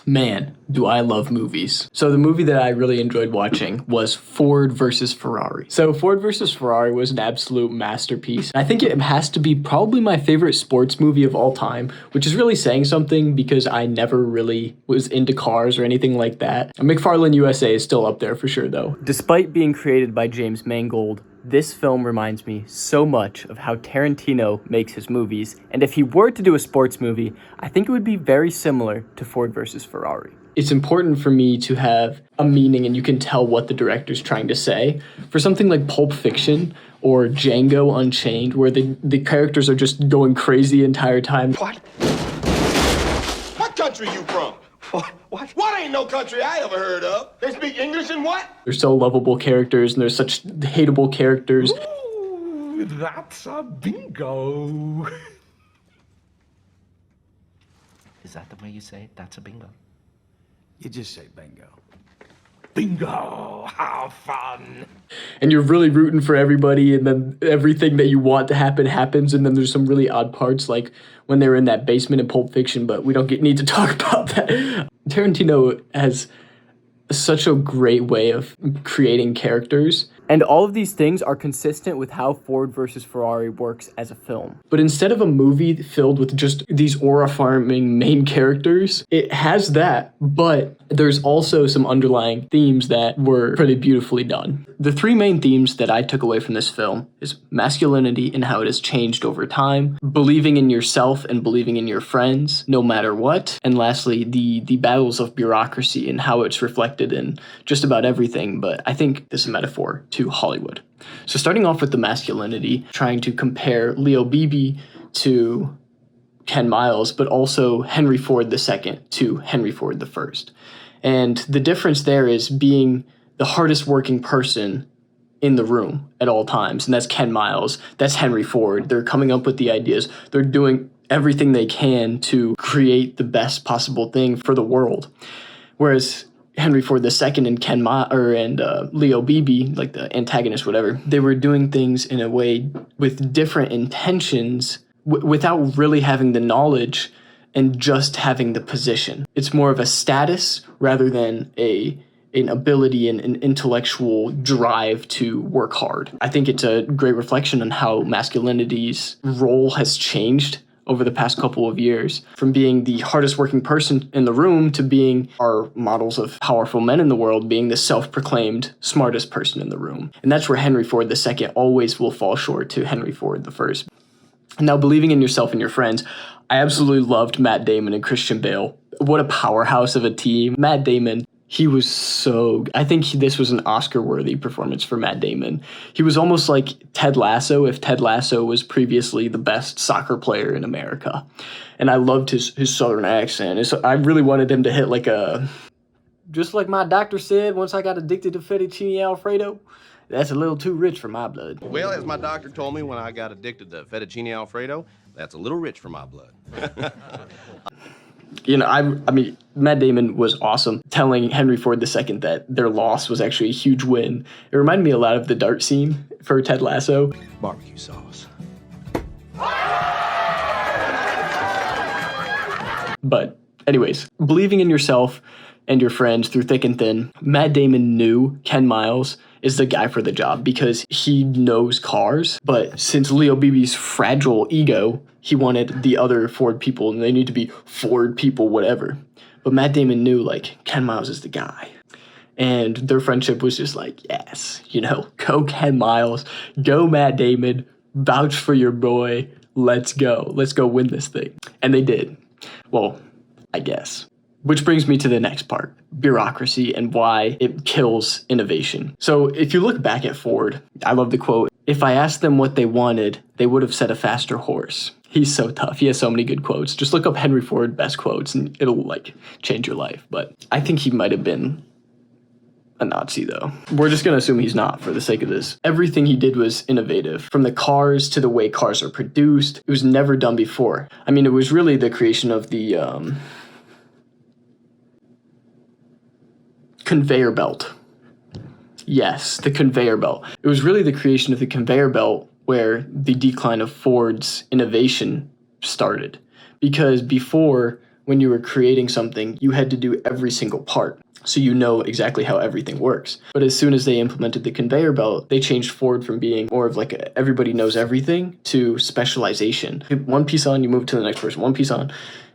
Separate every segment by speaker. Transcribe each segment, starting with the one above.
Speaker 1: Man, do I love movies. So the movie that I really enjoyed watching was Ford versus Ferrari. So Ford versus Ferrari was an absolute masterpiece. I think it has to be probably my favorite sports movie of all time, which is really saying something because I never really was into cars or anything like that. McFarlane USA is still up there for sure though. Despite being created by James Mangold, this film reminds me so much of how Tarantino makes his movies, and if he were to do a sports movie, I think it would be very similar to Ford versus Ferrari. It's important for me to have a meaning and you can tell what the director's trying to say. For something like Pulp Fiction or Django Unchained, where the characters are just going crazy the entire time.
Speaker 2: What? What country you from? What ain't no country I ever heard of? They speak English and what?
Speaker 1: They're so lovable characters and they're such hateable characters.
Speaker 3: Ooh, that's a bingo.
Speaker 4: Is that the way you say it? That's a bingo.
Speaker 3: You just say bingo. Bingo! How fun!
Speaker 1: And you're really rooting for everybody, and then everything that you want to happen happens, and then there's some really odd parts, like when they were in that basement in Pulp Fiction, but we don't need to talk about that. Tarantino has such a great way of creating characters. And all of these things are consistent with how Ford versus Ferrari works as a film. But instead of a movie filled with just these aura-farming main characters, it has that, but there's also some underlying themes that were pretty beautifully done. The three main themes that I took away from this film is masculinity and how it has changed over time, believing in yourself and believing in your friends, no matter what, and lastly, the battles of bureaucracy and how it's reflected in just about everything, but I think this is a metaphor to Hollywood. So starting off with the masculinity, trying to compare Leo Beebe to Ken Miles, but also Henry Ford II to Henry Ford I. And the difference there is being the hardest working person in the room at all times. And that's Ken Miles. That's Henry Ford. They're coming up with the ideas. They're doing everything they can to create the best possible thing for the world. Whereas Henry Ford II and Leo Beebe, like the antagonist, whatever, they were doing things in a way with different intentions without really having the knowledge and just having the position. It's more of a status rather than an ability and an intellectual drive to work hard. I think it's a great reflection on how masculinity's role has changed over the past couple of years, from being the hardest working person in the room to being our models of powerful men in the world, being the self-proclaimed smartest person in the room. And that's where Henry Ford II always will fall short to Henry Ford I. Now, believing in yourself and your friends, I absolutely loved Matt Damon and Christian Bale. What a powerhouse of a team. Matt Damon, he was I think this was an Oscar-worthy performance for Matt Damon. He was almost like Ted Lasso, if Ted Lasso was previously the best soccer player in America. And I loved his southern accent. I really wanted him to hit like just like my doctor said once I got addicted to fettuccine Alfredo, that's a little too rich for my blood.
Speaker 2: Well, as my doctor told me when I got addicted to fettuccine Alfredo, that's a little rich for my blood.
Speaker 1: You know, I mean, Matt Damon was awesome, telling Henry Ford II that their loss was actually a huge win. It reminded me a lot of the dart scene for Ted Lasso.
Speaker 2: Barbecue sauce.
Speaker 1: But anyways, believing in yourself and your friends through thick and thin, Matt Damon knew Ken Miles is the guy for the job because he knows cars. But since Leo Beebe's fragile ego, he wanted the other Ford people, and they need to be Ford people, whatever. But Matt Damon knew, like, Ken Miles is the guy. And their friendship was just like, yes, go Ken Miles, go Matt Damon, vouch for your boy, let's go win this thing. And they did. Well, I guess. Which brings me to the next part, bureaucracy and why it kills innovation. So if you look back at Ford, I love the quote, "If I asked them what they wanted, they would have said a faster horse." He's so tough. He has so many good quotes. Just look up Henry Ford best quotes and it'll change your life. But I think he might have been a Nazi though. We're just gonna assume he's not for the sake of this. Everything he did was innovative. From the cars to the way cars are produced, it was never done before. I mean, it was really the creation of the conveyor belt. Yes, the conveyor belt. It was really the creation of the conveyor belt where the decline of Ford's innovation started. Because before, when you were creating something, you had to do every single part. So you know exactly how everything works. But as soon as they implemented the conveyor belt, they changed Ford from being more of like everybody knows everything to specialization. One piece on, you move to the next person, one piece on.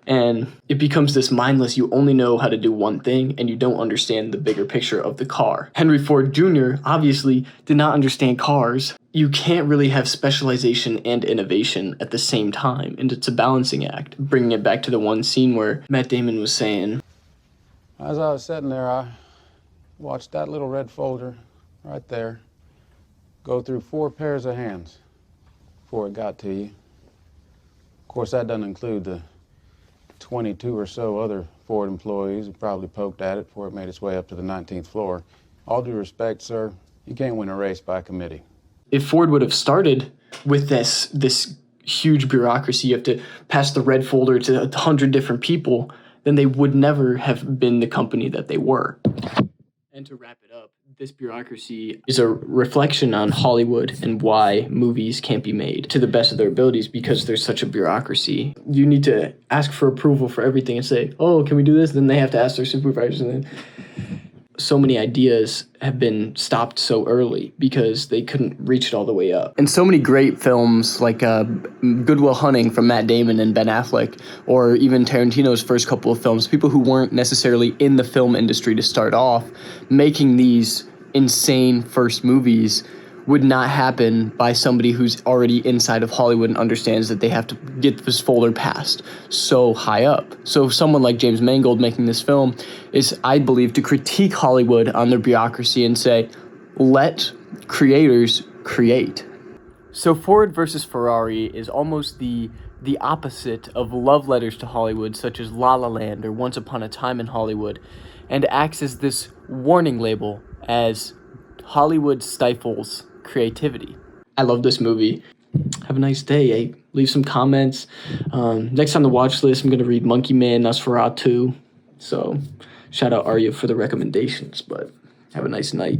Speaker 1: And it becomes this mindless, you only know how to do one thing and you don't understand the bigger picture of the car. Henry Ford Jr. obviously did not understand cars. You can't really have specialization and innovation at the same time, and it's a balancing act. Bringing it back to the one scene where Matt Damon was saying,
Speaker 5: as I was sitting there, I watched that little red folder right there go through 4 pairs of hands before it got to you. Of course, that doesn't include the 22 or so other Ford employees who probably poked at it before it made its way up to the 19th floor. All due respect, sir, you can't win a race by committee.
Speaker 1: If Ford would have started with this huge bureaucracy, you have to pass the red folder to 100 different people, then they would never have been the company that they were. And to wrap it up, this bureaucracy is a reflection on Hollywood and why movies can't be made to the best of their abilities because there's such a bureaucracy. You need to ask for approval for everything and say, oh, can we do this? Then they have to ask their supervisors. And then so many ideas have been stopped so early because they couldn't reach it all the way up. And so many great films like Good Will Hunting from Matt Damon and Ben Affleck, or even Tarantino's first couple of films, people who weren't necessarily in the film industry to start off, making these insane first movies would not happen by somebody who's already inside of Hollywood and understands that they have to get this folder passed so high up. So someone like James Mangold making this film is, I believe, to critique Hollywood on their bureaucracy and say, let creators create. So Ford versus Ferrari is almost the opposite of love letters to Hollywood, such as La La Land or Once Upon a Time in Hollywood, and acts as this warning label as Hollywood stifles creativity. I love this movie. Have a nice day. Hey, leave some comments. Next on the watch list, I'm going to read Monkey Man, Nosferatu. So shout out Arya for the recommendations, but have a nice night.